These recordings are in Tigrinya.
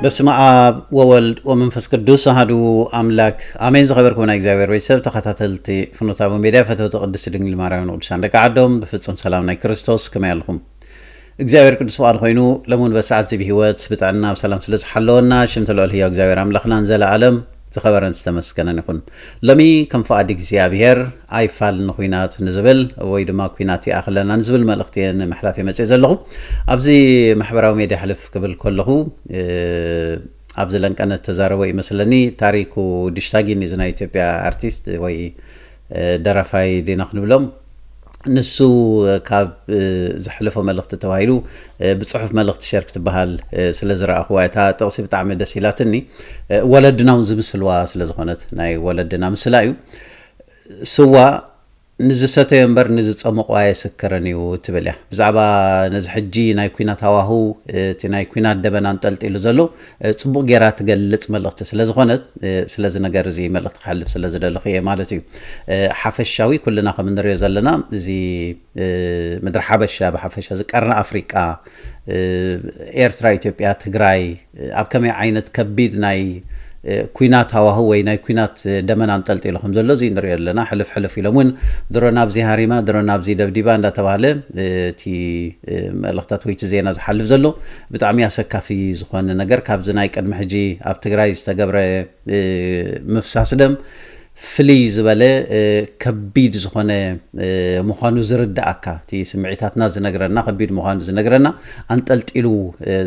በስመ አብ ወወልድ ወመንፈስ ቅዱስ አሐዱ አምላክ አሜን። ዝኸበርኩም ናይ እግዚአብሔር ቤተሰብ ተኸታተልቲ ፍኖተ አብ ሚድያ ፈተውቲ ቅድስት ድንግል ማርያም ቅዱሳን ደቂ ዓዶም ብፍጹም ሰላም ናይ ክርስቶስ ከመይ አልኩም? እግዚአብሔር ቅዱስ በዓል ኮይኑ ለሙን በሰዓት ዚ ብሂወት ብጣዕና ብሰላም ስለ ዝሓለወና ሽም ተልዕል ህያው እግዚአብሔር አምላኽናን ዘለዓለም ዝኸበረን ዝተመስገነን ይኹን። ሎሚ ከም ፈቃዲ እግዚአብሔር ኣይፋልን ኩናት ንዝብል ወይ ድማ ኩናት ይኣኽለና ንዝብል መልእኽቲ ንምሕላፍ መፅእ ዘለኹ ኣብዚ ማሕበራዊ ሚድያ ሕልፍ ክብል ከለኹ ኣብዚ ለንቀነት ተዛረበ ይመስለኒ ታሪኩ ዲሽታጊን እዚ ናይ ኢትዮጵያ አርቲስት ወይ ደራፋይ ዲና ክንብሎም ንሱ ካብ ዝሕልፎ መልእኽቲ ተባሂሉ ብጽሑፍ መልእኽቲ ሸርክ ትበሃል ስለ ዝረኣኽዋ እታ ጥቕሲ ብጣዕሚ ደስ ኢላትኒ ወለድና እውን ዝምስልዋ ስለ ዝኾነት ናይ ወለድና ምስላ እዩ ስዋ ንዝሰተዮ እምበር ንዝፀመቑዋ የስክረን እዩ ትብል እያ ብዛዕባ ነዚ ሕጂ ናይ ኩናት ሃዋህው እቲ ናይ ኩናት ደበና እንጠልጢሉ ዘሎ ፅቡቕ ጌራ ትገልፅ መልእኽቲ ስለ ዝኾነት ስለዚ ነገር እዚ መልእኽቲ ክሓልፍ ስለ ዝደለኹ እየ ማለት እዩ ሓፈሻዊ ኩልና ከም እንሪኦ ዘለና እዚ ምድሪ ሓበሻ ብሓፈሻ ዝቀርና ኣፍሪቃ ኤርትራ ኢትዮጵያ ትግራይ ኣብ ከመይ ዓይነት ከቢድ ናይ ኩናት ሃዋህው ወይ ናይ ኩናት ደመና እንጠልጢሉ ከም ዘሎ እዚ ንሪኦ ኣለና ሕልፍ ሕልፍ ኢሎም እውን ድሮ ናብዚ ሃሪማ ድሮ ናብዚ ደብዲባ እንዳተባሃለ እቲ መልእኽታት ወይ እቲ ዜና ዝሓልፍ ዘሎ ብጣዕሚ ኣሰካፊ ዝኾነ ነገር ካብዚ ናይ ቅድሚ ሕጂ ኣብ ትግራይ ዝተገብረ ምፍሳስ ደም ፍልይ ዝበለ ከቢድ ዝኾነ ምዃኑ ዝርዳእካ እቲ ስምዒታትና ዝነግረና ከቢድ ምዃኑ ዝነግረና አንጠልጢሉ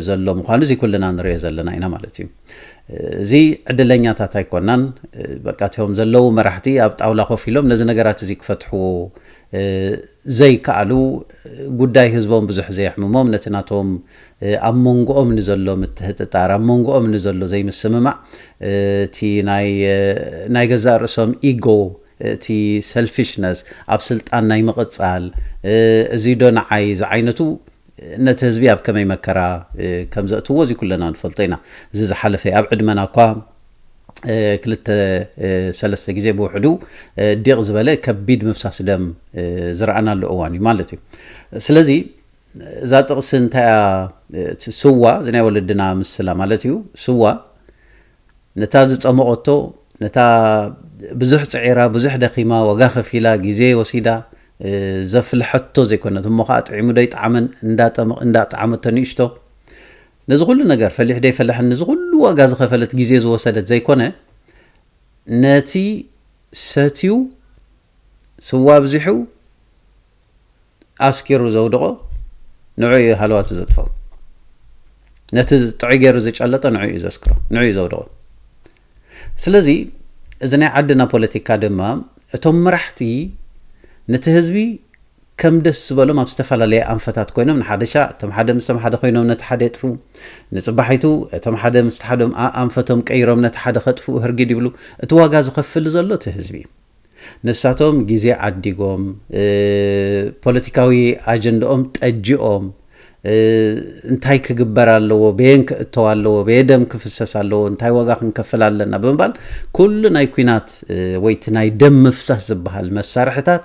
ዘሎ ምዃኑ እዚ ኩልና ንሪኦ ዘለና ኢና ማለት እዩ እዚ ዕድለኛታት ኣይኮናን በቃ እቶም ዘለው መራሕቲ ኣብ ጣውላ ኮፍ ኢሎም ነዚ ነገራት እዚ ክፈትሑ ዘይከኣሉ ጉዳይ ህዝቦም ብዙሕ ዘየሕምሞም ነቲ ናቶም ኣብ መንጎኦም ንዘሎ ምትህጥጣር ኣብ መንጎኦም ንዘሎ ዘይምስምማዕ እቲ ናይ ገዛእ ርእሶም ኢጎ እቲ ሰልፊሽነስ ኣብ ስልጣን ናይ ምቕፃል እዚ ዶ ንዓይ እዚ ዓይነቱ ነቲ ህዝቢ ኣብ ከመይ መከራ ከም ዘእትዎ እዚ ኩለና ንፈልጦ ኢና እዚ ዝሓለፈ ኣብ ዕድመና እኳ ክልተ ሰለስተ ግዜ ብውሕዱ ዲቕ ዝበለ ከቢድ ምፍሳስ ደም ዝረኣናሉ እዋን እዩ ማለት እዩ ስለዚ እዛ ጥቕሲ እንታይ ስዋ እዚ ናይ ወለድና ምስላ ማለት እዩ ስዋ ነታ ዝፀመቐቶ ነታ ብዙሕ ፅዒራ ብዙሕ ደኺማ ወጋ ከፊላ ግዜ ወሲዳ ዘፍልሐቶ ዘይኮነት እሞ ከዓ ጥዒሙ ዶ ይጣዕመን እንዳጣዕመቶ ንእሽቶ ነዚ ኩሉ ነገር ፈሊሕ ዶ ይፈለሐን ነዚ ኩሉ ዋጋ ዝኸፈለት ግዜ ዝወሰደት ዘይኮነ ነቲ ሰትዩ ስዋ ብዚሑ ኣስኪሩ ዘውድቆ ንዑ ሃልዋቱ ዘጥፈው ነቲ ጥዑይ ገይሩ ዝጨለጦ ንዑ እዩ ዘስክሮ ንዑ እዩ ዘውድቆ ስለዚ እዚ ናይ ዓድና ፖለቲካ ድማ እቶም መራሕቲ ነቲ ህዝቢ ከም ደስ ዝበሎም ኣብ ዝተፈላለየ ኣንፈታት ኮይኖም ንሓደሻ እቶም ሓደ ምስቶም ሓደ ኮይኖም ነቲ ሓደ የጥፉ ንፅባሒቱ እቶም ሓደ ምስ ሓደ ኣንፈቶም ቀይሮም ነቲ ሓደ ከጥፉ ህርጊድ ይብሉ እቲ ዋጋ ዝኸፍል ዘሎ እቲ ህዝቢ ንሳቶም ግዜ ዓዲጎም ፖለቲካዊ ኣጀንዳኦም ጠጂኦም እንታይ ክግበር ኣለዎ በየን ክእተው ኣለዎ በየደም ክፍሰስ ኣለዎ እንታይ ዋጋ ክንከፍል ኣለና ብምባል ኩሉ ናይ ኩናት ወይ እቲ ናይ ደም ምፍሳስ ዝበሃል መሳርሕታት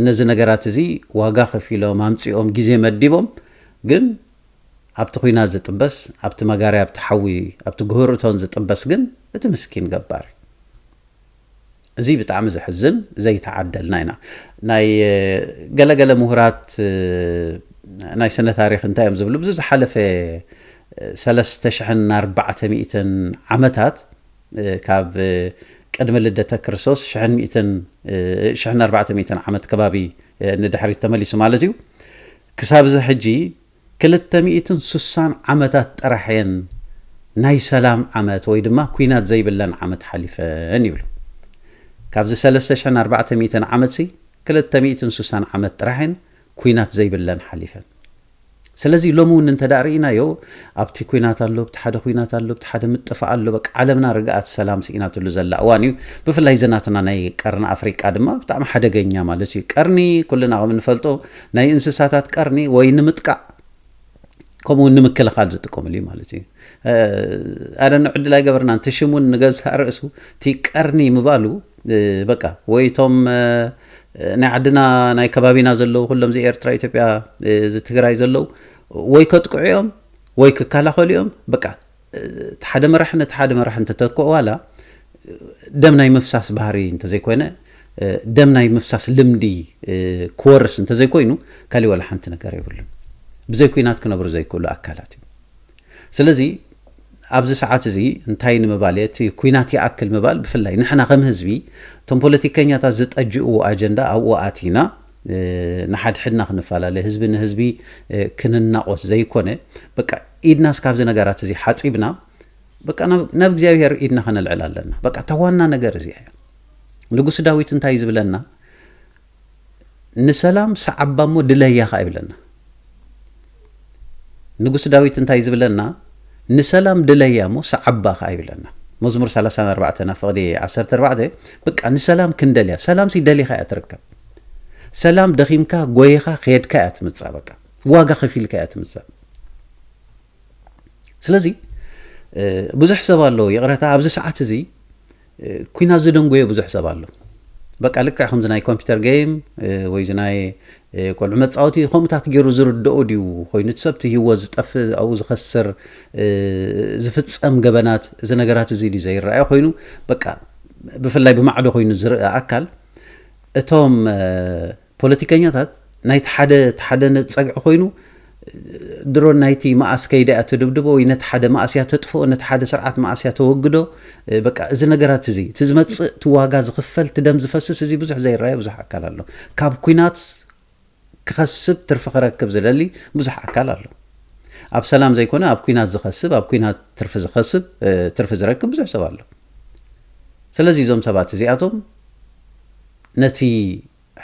ነዚ ነገራት እዚ ዋጋ ከፊሎም ኣምፂኦም ግዜ መዲቦም ግን ኣብቲ ኩናት ዝጥበስ ኣብቲ መጋርያ ኣብቲ ሓዊ ኣብቲ ግህርቶን ዝጥበስ ግን እቲ ምስኪን ገባር እዚ ብጣዕሚ ዝሕዝን ዘይተዓደልና ኢና ናይ ገለገለ ምሁራት ናይ ስነ ታሪክ እንታይ እዮም ዝብሉ ብዙ ዝሓለፈ 3400 ዓመታት ካብ ቅድሚ ልደተ ክርስቶስ 1400 ዓመት ከባቢ ንድሕሪት ተመሊሱ ማለት እዩ ክሳብ እዚ ሕጂ 260 ዓመታት ጥራሕን ናይ ሰላም ዓመት ወይ ድማ ኩናት ዘይብለን ዓመት ሓሊፈን ይብሉ ካብዚ 3400 ዓመት 260 ዓመት ጥራሕን ኩናት ዘይብለን ሓሊፈን ስለዚህ ሎሙን እንተዳሪናዮ ኣብቲ ኩናት ኣሎ ብሓደ ኩናት ኣሎ ብሓደ ምጥፋ ኣሎ በቃ ዓለምና ርግኣት ሰላም ሲኢናትሉ ዘላ እዋን እዩ ብፍላይ ዘናትና ናይ ቀርኒ ኣፍሪቃ ድማ ብጣዕሚ ሓደገኛ ማለት እዩ ቀርኒ ኩልና ከም እንፈልጦ ናይ እንስሳታት ቀርኒ ወይ ንምጥቃዕ ከምኡ ንምክልኻል ዝጥቀምሉ እዩ ማለት እዩ ኣረን ዕድላይ ገበርና እንትሽሙን ንገዛእ ርእሱ ቲ ቀርኒ ምባሉ በቃ ወይቶም ናይ ዓድና ናይ ከባቢና ዘለው ኩሎም ኤርትራ ኢትዮጵያ ትግራይ ዘለው ወይ ከጥቅዑዮም ወይ ክከላኸሉዮም በቃ ሓደ መራሕ ነቲ ሓደ መራሕ እንተተክኦ ዋላ ደም ናይ ምፍሳስ ባህሪ እንተዘይኮነ ደም ናይ ምፍሳስ ልምዲ ክወርስ እንተዘይኮይኑ ካሊእ ወላ ሓንቲ ነገር የብሉን ብዘይ ኩናት ክነብሩ ዘይክእሉ ኣካላት እዩ ስለዚ ኣብዚ ሰዓት እዚ እንታይ ንምባል እቲ ኩናት ይኣክል ምባል ብፍላይ ንሕና ከም ህዝቢ ቶም ፖለቲከኛታት ዝጠጅኡ ኣጀንዳ ኣብኡ ኣቲና ንሓድሕድና ክንፈላለ ህዝቢ ንህዝቢ ክንናቆት ዘይኮነ በቃ ኢድናስ ካብዚ ነገራት እዚ ሓፂብና በቃ ናብ እግዚኣብሔር ኢድና ከነልዕል ኣለና በቃ ተዋና ነገር እዚ እያ ንጉስ ዳዊት እንታይ ዝብለና ንሰላም ሰዓባሞ ድለያኻ ይብለና ንጉስ ዳዊት እንታይ ዝብለና ንሰላም ድለያሞ ሰዓባኻ ይብለና መዝሙር 34 ናፍቅዲ 14 በቃ ንሰላም ክንደልያ ሰላም ሲደሊኻ እያ ትርከብ ሰላም ደኺምካ ጎይኻ ኸድካ እያ ትምፃእ በቃ ዋጋ ከፊልካ እያ ትምፃእ ስለዚ ብዙሕ ሰብ ኣሎ ይቕረታ ኣብዚ ሰዓት እዚ ኩናት ዝደንጎየ ብዙሕ ሰብ ኣሎ በቃ ልክዕ ከምዚ ናይ ኮምፒውተር ጌም ወይ ናይ ቆልዑ መፃወቲ ከምታት ገይሩ ዝርድኦ ድዩ ኮይኑ ትሰብቲ ህይወት ዝጠፍእ ኣብኡ ዝኸስር ዝፍፀም ገበናት እዚ ነገራት እዚ ድዩ ዘይረኣዮ ኮይኑ በቃ ብፍላይ ብማዕዶ ኮይኑ ዝርአ ኣካል እቶም ፖለቲከኛታት ናይቲ ሓደ ፀግዒ ኮይኑ ድሮ ናይቲ ማእስ ከይዳ ትድብድቦ ወይ ነቲ ሓደ ማእስያ ተጥፍኦ ነቲ ሓደ ስርዓት ማእስያ ተወግዶ በቃ እዚ ነገራት እዚ ትዝመፅእ ትዋጋ ዝኽፈል ትደም ዝፈስስ እዚ ብዙሕ ዘይረኣዮ ብዙሕ ኣካል ኣሎ ካብ ኩናት ክኸስብ ትርፊ ክረክብ ዝደሊ ብዙሕ ኣካል ኣሎ ኣብ ሰላም ዘይኮነ ኣብ ኩናት ዝኸስብ ኣብ ኩናት ትርፊ ዝኸስብ ትርፊ ዝረክብ ብዙሕ ሰብ ኣሎ ስለዚ እዞም ሰባት እዚኣቶም ነቲ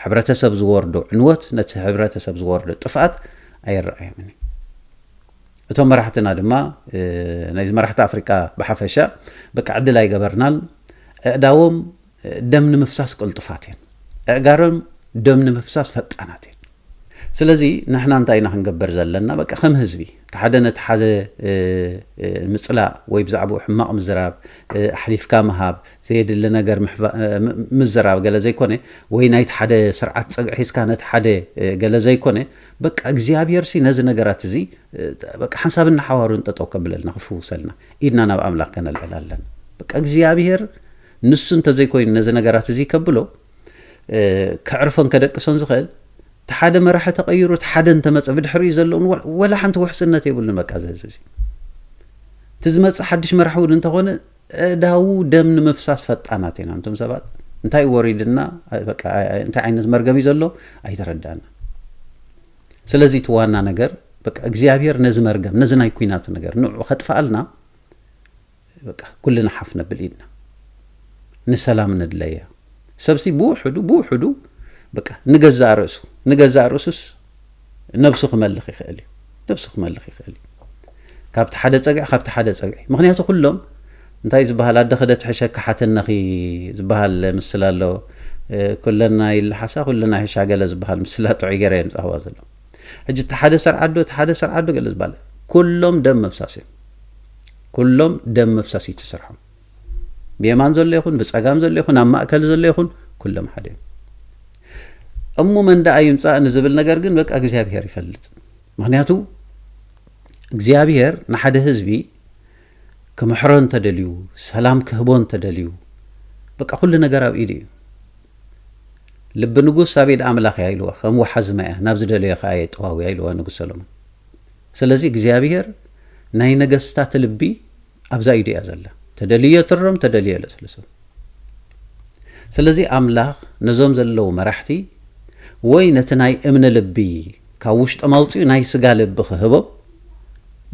ሕብረተሰብ ዝወርዶ ዕንወት ነቲ ሕብረተሰብ ዝወርዶ ጥፍኣት ኣይረኣዮምን እቶም መራሕትና ድማ ናይ መራሕቲ ኣፍሪቃ ብሓፈሻ በቃ ዕድል ኣይገበርናን ኣእዳዎም ደም ንምፍሳስ ቅልጡፋት እየን ኣእጋሮም ደም ንምፍሳስ ፈጣናት እየን ስለዚ ንሕና እንታይ ኢና ክንገብር ዘለና በቃ ከም ህዝቢ ሓደ ነቲ ሓደ ምፅላእ ወይ ብዛዕባኡ ሕማቕ ምዝራብ ኣሕሊፍካ ምሃብ ዘየድሊ ነገር ምዝራብ ገለ ዘይኮነ ወይ ናይቲ ሓደ ስርዓት ፀግዒ ሒዝካ ነቲ ሓደ ገለ ዘይኮነ በቃ እግዚኣብሔር ሲ ነዚ ነገራት እዚ በቃ ሓንሳብና ሓዋሩን ጠጠው ከብለልና ክፍውሰልና ኢድና ናብ ኣምላኽ ከነልዕል ኣለና በቃ እግዚኣብሔር ንሱ እንተዘይኮይኑ ነዚ ነገራት እዚ ከብሎ ከዕርፎን ከደቅሶን ዝኽእል ተሓደ መራሒ ተቀይሩ ተሓደ እንተመፀ ብድሕሪኡ ዘለውን ወላ ሓንቲ ውሕስነት የብሉን በቃ ዝህዝብ ትዝመፀ ሓድሽ መራሒ እውን እንተኾነ ዳው ደም ንምፍሳስ ፈጣናት ኢና እንቶም ሰባት እንታይ ወሪድና በቃ እንታይ ዓይነት መርገሚ ዘሎ ኣይተረዳና ስለዚ ትዋና ነገር በቃ እግዚአብሔር ነዚ መርገም ነዚ ናይ ኩናት ነገር ንዑ ከጥፋልና በቃ ኩልና ሓፍ ነብል ኢድና ንሰላም ንድለያ ሰብሲ ብውሕዱ በቃ ንገዛ ርእሱስ ነብሱ ክመልኽ ይኽእል እዩ ነብሱ ክመልኽ ይኽእል ካብቲ ሓደ ፀግዒ ምክንያቱ ኩሎም እንታይ ዝበሃል ኣደኸደት ሕሸካ ሓተነኺ ዝበሃል ምስል ኣሎ ኩለና ይልሓሳ ኩለና ሕሻ ገለ ዝበሃል ምስላ ጥዑይ ገይረ የምፃህዋ ዘሎ ሕጂ ተሓደ ሰርዓዶ ገለ ዝበሃል ኩሎም ደም መፍሳስ እዮም ኩሎም ደም መፍሳስ ይትስርሖም ብየማን ዘሎ ይኹን ብፀጋም ዘሎ ይኹን ኣብ ማእከል ዘሎ ይኹን ኩሎም ሓደ እዮም እሙ መንዳኣ ይምፃእ ንዝብል ነገር ግን በቃ እግዚአብሔር ይፈልጥ ምክንያቱ እግዚአብሔር ንሓደ ህዝቢ ክምሕሮን ተደልዩ ሰላም ክህቦን ተደልዩ በቃ ኩሉ ነገር ኣብ ኢድ እዩ ልቢ ንጉስ ኣብ ኢድ ኣምላኽ እያ ኢልዋ ከም ወሓዚ ማያ ናብ ዝደለዮ ከዓ የጥዋዊ እያ ኢልዋ ንጉስ ሰሎሞን ስለዚ እግዚአብሔር ናይ ነገስታት ልቢ ኣብዛ ኢዱ እያ ዘላ ተደልየ ትሮም ተደልየ ለስልሶ ስለዚ ኣምላኽ ነዞም ዘለው መራሕቲ ወይ ነቲ ናይ እምነ ልቢ ካብ ውሽጦ ማውፅኡ ናይ ስጋ ልቢ ክህቦም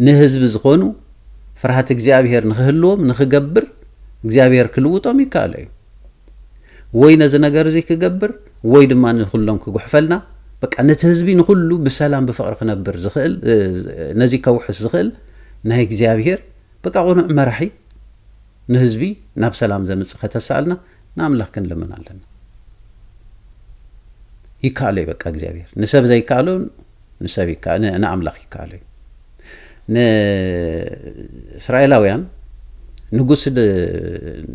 ንህዝቢ ዝኾኑ ፍርሃት እግዚአብሔር ንክህልዎም ንክገብር እግዚአብሔር ክልውጦም ይከኣል እዩ ወይ ነዚ ነገር እዚ ክገብር ወይ ድማ ንኩሎም ክጉሕፈልና በቃ ነቲ ህዝቢ ንኹሉ ብሰላም ብፍቅሪ ክነብር ዝኽእል ነዚ ከውሕስ ዝኽእል ናይ እግዚአብሔር በቃ ቁኑዕ መራሒ ንህዝቢ ናብ ሰላም ዘምጽእ ከተሳልና ንኣምላኽ ክንልምን ኣለና ይካኣሎ በቃ እግዚአብሔር ንሰብ ዘይካኣሎ ንሰብ ይካኣሎ ንኣምላኽ ይካኣሎ ንእስራኤላውያን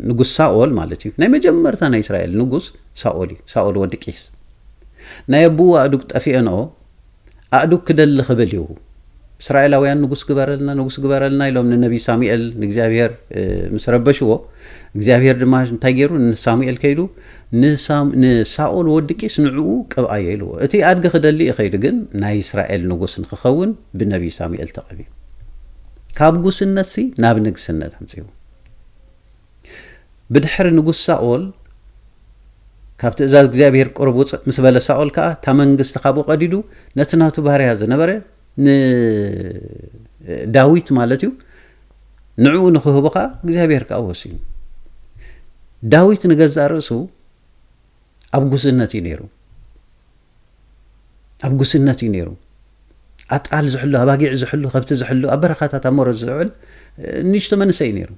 ንጉስ ሳኦል ማለት እዩ ናይ መጀመርታ ናይ እስራኤል ንጉስ ሳኦል እዩ ሳኦል ወዲ ቂስ ናይ ኣቡኡ ኣእዱግ ጠፊአንኦ ኣእዱግ ክደሊ ክብል እዩ እስራኤላውያን ንጉስ ግበረልና ኢሎም ንነቢ ሳሙኤል ንእግዚአብሔር ምስ ረበሽዎ እግዚአብሔር ድማ እንታይ ገይሩ ንሳሙኤል ከይዱ ንሳኦል ወዲ ቂስ ንዕኡ ቅብኣዮ ኢልዎ እቲ ኣድጊ ክደሊ ይኸይዱ ግን ናይ እስራኤል ንጉስ ንክኸውን ብነቢ ሳሙኤል ተቐቢዩ ካብ ጉስነት ናብ ንግስነት ኣምፂኡ ብድሕሪ ንጉስ ሳኦል ካብ ትእዛዝ እግዚአብሔር ቁርብ ውፅእ ምስ በለ ሳኦል ከዓ ታ መንግስቲ ካብኡ ቀዲዱ ነቲ ናቱ ባርያ ዝነበረ ንዳዊት ማለት እዩ ንዕኡ ንክህቦ ከዓ እግዚአብሔር ከዓ ወሲኑ ዳዊት ንገዛእ ርእሱ ኣብ ጉስነት እዩ ነይሩ ኣጣል ዝሕሉ ኣባጊዕ ዝሕሉ ከብቲ ዝሕሉ ኣብ በረኻታት ኣብ ሞረ ዝውዕል ንእሽቶ መንእሰይ ነይሩ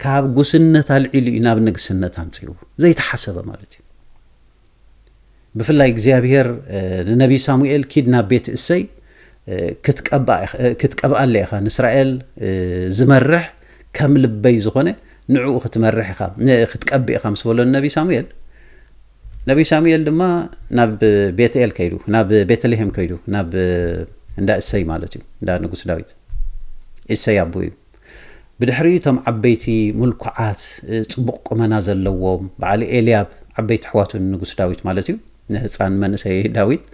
ካብ ጉስነት ኣልዒሉ ናብ ንግስነት ኣምፂኡ ዘይተሓሰበ ማለት እዩ ብፍላይ እግዚአብሔር ንነቢ ሳሙኤል ኪድ ናብ ቤት እሰይ ክትቀብኣለ ኢኻ ንእስራኤል ዝመርሕ ከም ልበይ ዝኾነ ንዕኡ ክትመርሕ ኢኻ ክትቀቢ ኢኻ ምስ በሎ ነቢ ሳሙኤል ድማ ናብ ቤተኤል ከይዱ ናብ ቤተልሔም ከይዱ ናብ እንዳ እሰይ ማለት እዩ እንዳ ንጉስ ዳዊት እሰይ ኣቦ እዩ ብድሕሪ እቶም ዓበይቲ ምልኩዓት ጽቡቕ ቁመና ዘለዎም በዓሊ ኤልያብ ዓበይቲ ኣሕዋቱ ንጉስ ዳዊት ማለት እዩ ንህፃን መንእሰይ ዳዊት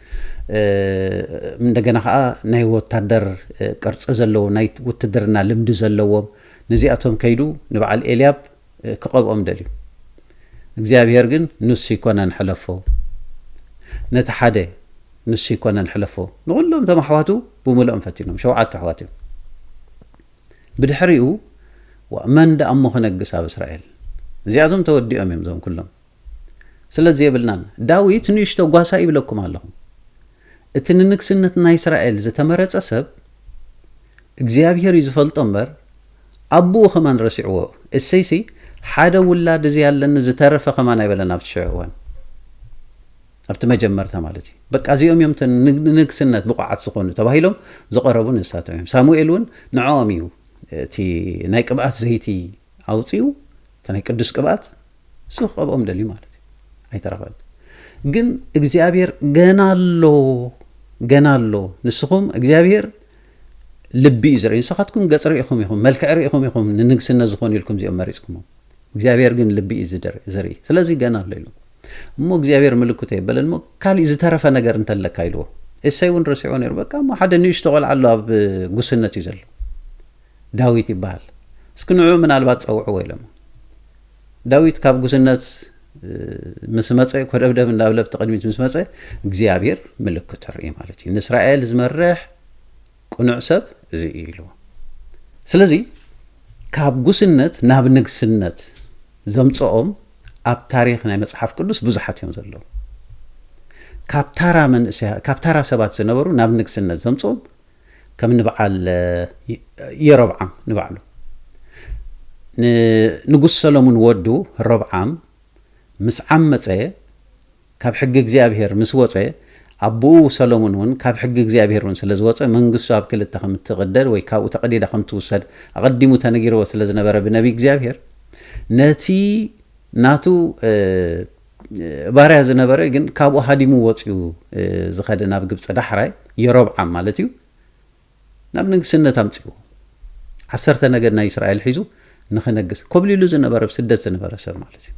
እንደገና ከዓ ናይ ወታደር ቅርፂ ዘለዎ ናይ ውትድርና ልምዲ ዘለዎም ነዚኣቶም ከይዱ ንበዓል ኤልያብ ክቐብኦም ደልዩ እግዚአብሔር ግን ንሱ ይኮነን ሕለፎ ነቲ ሓደ ንሱ ይኮነን ሕለፎ ንኩሎም እቶም ኣሕዋቱ ብምልኦም ፈቲኖም 7 ኣሕዋት እዮም ብድሕሪኡ ወመን ዳ እሞ ክነግስ ኣብ እስራኤል እዚኣቶም ተወዲኦም እዮም ዞም ኩሎም ስለዚ የብልናን ዳዊት ንእሽቶ ጓሳ ይብለኩም ኣለኹም እቲ ንንግስነት ናይ እስራኤል ዝተመረፀ ሰብ እግዚአብሔር እዩ ዝፈልጦ እምበር ኣቦኡ ኸማን ረሲዕዎ እሰይሲ ሓደ ውላድ እዚ ያለኒ ዝተረፈ ኸማን ኣይበለና ኣብቲ ሽዕወን ኣብቲ መጀመርታ ማለት እዩ በቃ እዚኦም እዮም ንግስነት ብቑዓት ዝኾኑ ተባሂሎም ዝቐረቡ ንስታቶም እዮም ሳሙኤል እውን ንዖም እዩ እቲ ናይ ቅብኣት ዘይቲ ኣውፂኡ እቲ ናይ ቅዱስ ቅብኣት እሱ ክቐብኦም ደልዩ ማለት እዩ ኣይተረኸበን ግን እግዚአብሔር ገና ኣሎ ንስኹም እግዚአብሔር ልቢ እዩ ዝርኢ ንስኻትኩም ገጽ ርኢኹም ኢኹም መልክዕ ርኢኹም ኢኹም ንንግስነት ዝኾኑ ኢልኩም እዚኦም መሪፅኩሞም እግዚአብሔር ግን ልቢ እዩ ዝርኢ ስለዚ ገና ኣሎ ኢሉ እሞ እግዚአብሔር ምልክቱ የበለን እሞ ካልእ ዝተረፈ ነገር እንተለካ ኢልዎ እሰይ እውን ረሲዑ ነይሩ በቃ እሞ ሓደ ንእሽቶ ቆልዓ ኣሎ ኣብ ጉስነት እዩ ዘሎ ዳዊት ይበሃል እስኪ ንዕኡ ምናልባት ፀውዕዎ ኢሎም ዳዊት ካብ ጉስነት ምስ መፀ ኮደብደብ እንዳብለብቲ ቅድሚት ምስ መፀ እግዚአብሔር ምልክት ርኢ ማለት እዩ ንእስራኤል ዝመርሕ ቁኑዕ ሰብ እዚ እዩ ኢልዎ ስለዚ ካብ ጉስነት ናብ ንግስነት ዘምፅኦም ኣብ ታሪክ ናይ መጽሓፍ ቅዱስ ብዙሓት እዮም ዘለዉ ካብ ታራ ሰባት ዝነበሩ ናብ ንግስነት ዘምፅኦም ከም ንበዓል የሮብዓም ንበዓሉ ንጉስ ሰሎሞን ወዱ ረብዓም ምስ ዓመፀ ካብ ሕጊ እግዚአብሔር ምስ ወፀ ኣቦኡ ሰሎሞን እውን ካብ ሕጊ እግዚአብሔር እውን ስለ ዝወፀ መንግስቱ ኣብ ክልተ ከም ትቕደድ ወይ ካብኡ ተቐዲዳ ከም ትውሰድ ኣቐዲሙ ተነጊርዎ ስለ ዝነበረ ብነቢ እግዚአብሔር ነቲ ናቱ ባርያ ዝነበረ ግን ካብኡ ሃዲሙ ወፂኡ ዝኸደ ናብ ግብፂ ዳሕራይ የሮብዓም ማለት እዩ ናብ ንግስነት ኣምፂዎ 10 ነገድ ናይ እስራኤል ሒዙ ንኽነግስ ኮብሊሉ ዝነበረ ብስደት ዝነበረ ሰብ ማለት እዩ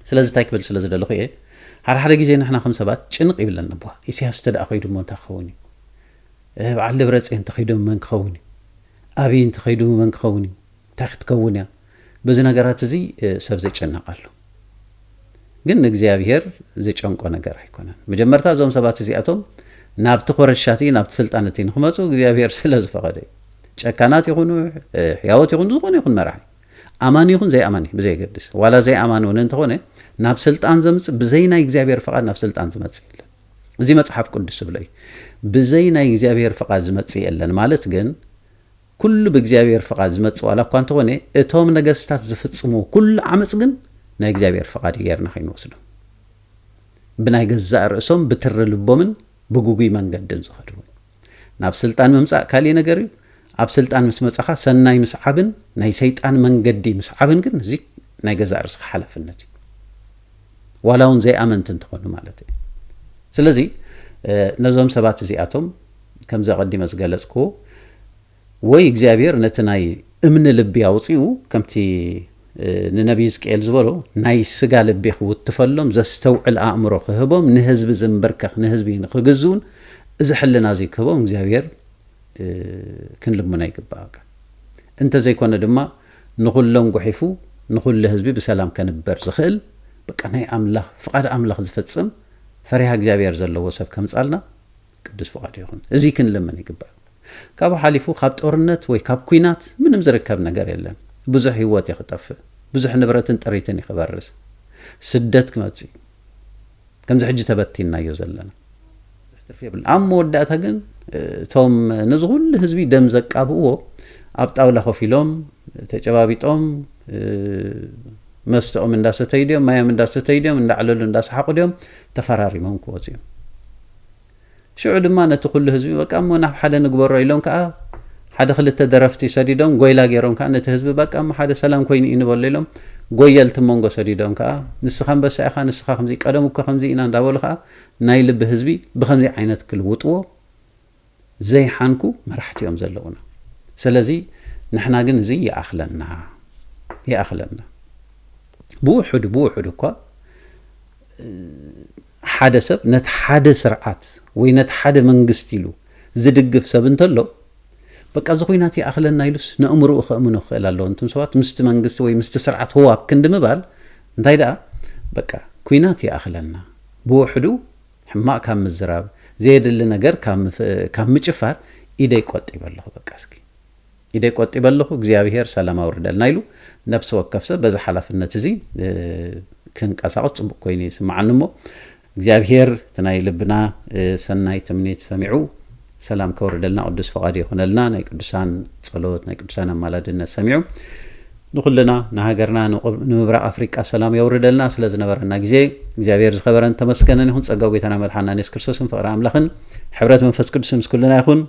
ስለዚ እንታይ ክብል ስለ ዝደለኹ እየ ሓደ ግዜ ንሕና ከም ሰባት ጭንቕ ይብለና እቧ ኢሳያስ ተደኣ ኸይዱ እሞ እንታይ ክኸውን እዩ በዓል ደብረፅዮን እንተኸይዱ መን ክኸውን እዩ ኣብይ እንተኸይዱ መን ክኸውን እዩ እንታይ ክትከውን እያ በዚ ነገራት እዚ ሰብ ዘጨነቕ ኣሎ ግን ንእግዚአብሔር ዘጨንቆ ነገር ኣይኮነን መጀመርታ እዞም ሰባት እዚኣቶም ናብቲ ኮረሻቲ ናብቲ ስልጣነቲ ንኽመፁ እግዚአብሔር ስለ ዝፈቐደ እዩ ጨካናት ይኹኑ ሕያወት ይኹኑ ዝኾነ ይኹን መራሒ ኣማኒ ይኹን ዘይኣማኒ ብዘይገድስ ዋላ ዘይኣማኒ እውን እንተኾነ ናብ ስልጣን ዘምፅእ ብዘይ ናይ እግዚአብሔር ፈቓድ ናብ ስልጣን ዝመፅእ የለን እዚ መጽሓፍ ቅዱስ ብለይ ብዘይ ናይ እግዚአብሔር ፍቃድ ዝመጽእ የለን ማለት ግን ኩሉ ብእግዚአብሔር ፍቃድ ዝመጽእ ዋላ እኳ እንተኾነ እቶም ነገስታት ዝፍጽሙ ኩሉ ዓመጽ ግን ናይ እግዚአብሔር ፍቃድ ጌርና ኸይንወስዶ ብናይ ገዛእ ርእሶም ብትር ልቦምን ብጉጉይ መንገድን ዝኸዱ ናብ ስልጣን መምጻእ ካልእ ነገር እዩ ኣብ ስልጣን ምስ መጻኻ ሰናይ ምስዓብን ናይ ሰይጣን መንገዲ ምስዓብን ግን እዚ ናይ ገዛእ ርእስኻ ሓላፍነት እዩ ዋላ እውን ዘይኣመንቲ እንትኾኑ ማለት እዩ ስለዚ ነዞም ሰባት እዚኣቶም ከም ዘቐዲመ ዝገለጽክዎ ወይ እግዚአብሔር ነቲ ናይ እምነ ልቢ ኣውፂኡ ከምቲ ንነቢይ ሕዝቅኤል ዝበሎ ናይ ስጋ ልቢ ክውትፈሎም ዘስተውዕል ኣእምሮ ክህቦም ንህዝቢ ዝንበርከኽ ንህዝቢ ንኽግዙን እዚ ሕልና እዚ ክህቦም እግዚአብሔር ክንልሙና ይግባእ እንተዘይኮነ ድማ ንኹሎም ጉሒፉ ንኹሉ ህዝቢ ብሰላም ከንበር ዝኽእል በቃ ናይ ኣምላኽ ፍቃድ ኣምላኽ ዝፈጽም ፈሪሃ እግዚአብሔር ዘለዎ ሰብ ከምጻልና ቅዱስ ፍቃድ ይኹን እዚ ክንልምን ይግባእ ካብ ሓሊፉ ካብ ጦርነት ወይ ካብ ኩናት ምንም ዝርከብ ነገር የለን ብዙሕ ህይወት ይኽጠፍእ ብዙሕ ንብረትን ጥሪትን ይኽበርስ ስደት ክመጽእ ከምዚ ሕጂ ተበቲናዮ ዘለና ኣብ መወዳእታ ግን እቶም ንዝኹሉ ህዝቢ ደም ዘቃብእዎ ኣብ ጣውላ ኮፍ ኢሎም ተጨባቢጦም መስተኦም እንዳሰተዩ ድዮም ማዮም እንዳሰተዩ ድዮም እንዳዕለሉ እንዳሰሓቁ ድዮም ተፈራሪሞም ክወፁ እዮም ሽዑ ድማ ነቲ ኩሉ ህዝቢ በቃ እሞ ናብ ሓደ ንግበሮ ኢሎም ከዓ ሓደ ክልተ ደረፍቲ ሰዲዶም ጎይላ ገይሮም ከዓ ነቲ ህዝቢ በቃ እሞ ሓደ ሰላም ኮይኑ እዩ ንበሎ ኢሎም ጎየልቲ መንጎ ሰዲዶም ከዓ ንስኻ አንበሳ ኢኻ ንስኻ ከምዚ ቀደም እኮ ከምዚ ኢና እንዳበሉ ከዓ ናይ ልቢ ህዝቢ ብከምዚ ዓይነት ክልውጥዎ ዘይሓንኩ መራሕቲኦም ዘለውና ስለዚ ንሕና ግን እዚ ይኣኽለና ብውሕዱ እኳ ሓደ ሰብ ነቲ ሓደ ስርዓት ወይ ነቲ ሓደ መንግስቲ ኢሉ ዝድግፍ ሰብ እንተሎ በቃ እዚ ኩናት ይኣኽለና ኢሉስ ንእምርኡ ከእምኖ ክኽእል ኣለዎ እንቶም ሰባት ምስቲ መንግስቲ ወይ ምስቲ ስርዓት ህዋብ ክንዲ ምባል እንታይ ደኣ በቃ ኩናት ይኣኽለና ብውሕዱ ሕማቅ ካብ ምዝራብ ዘየድሊ ነገር ካብ ምጭፋር ኢደይ ቆጢበ ኣለኹ በቃ እስኪ ኢደይ ቆጢበ ኣለኹ እግዚአብሔር ሰላም ኣውርደልና ኢሉ ነብሲ ወከፍ ሰብ በዚ ሓላፍነት እዚ ክንቀሳቐስ ጽቡቕ ኮይኑ ይስማዓኒ እሞ እግዚአብሔር እቲ ናይ ልብና ሰናይ ትምኒት ሰሚዑ ሰላም ከውርደልና ቅዱስ ፍቃድ ይኹነልና ናይ ቅዱሳን ጸሎት ናይ ቅዱሳን ኣማላድነት ሰሚዑ ንኹልና ንሃገርና ንምብራቕ ኣፍሪቃ ሰላም የውርደልና ስለ ዝነበረና ግዜ እግዚአብሔር ዝኸበረን ተመስገነን ይኹን ጸጋው ጌታና መድሓና ኢየሱስ ክርስቶስን ፍቕሪ ኣምላኽን ሕብረት መንፈስ ቅዱስን ምስ ኩልና ይኹን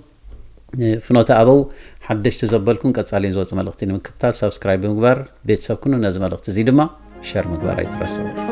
ፍኖተ ኣበው ሓደሽቲ ዘበልኩን ቀጻሊን ዝወጽእ መልእኽቲ ንምክትታል ሰብስክራይብ ብምግባር ቤተሰብ ኩኑ ነዚ መልእኽቲ እዚ ድማ ሸር ምግባር ኣይትረስዑ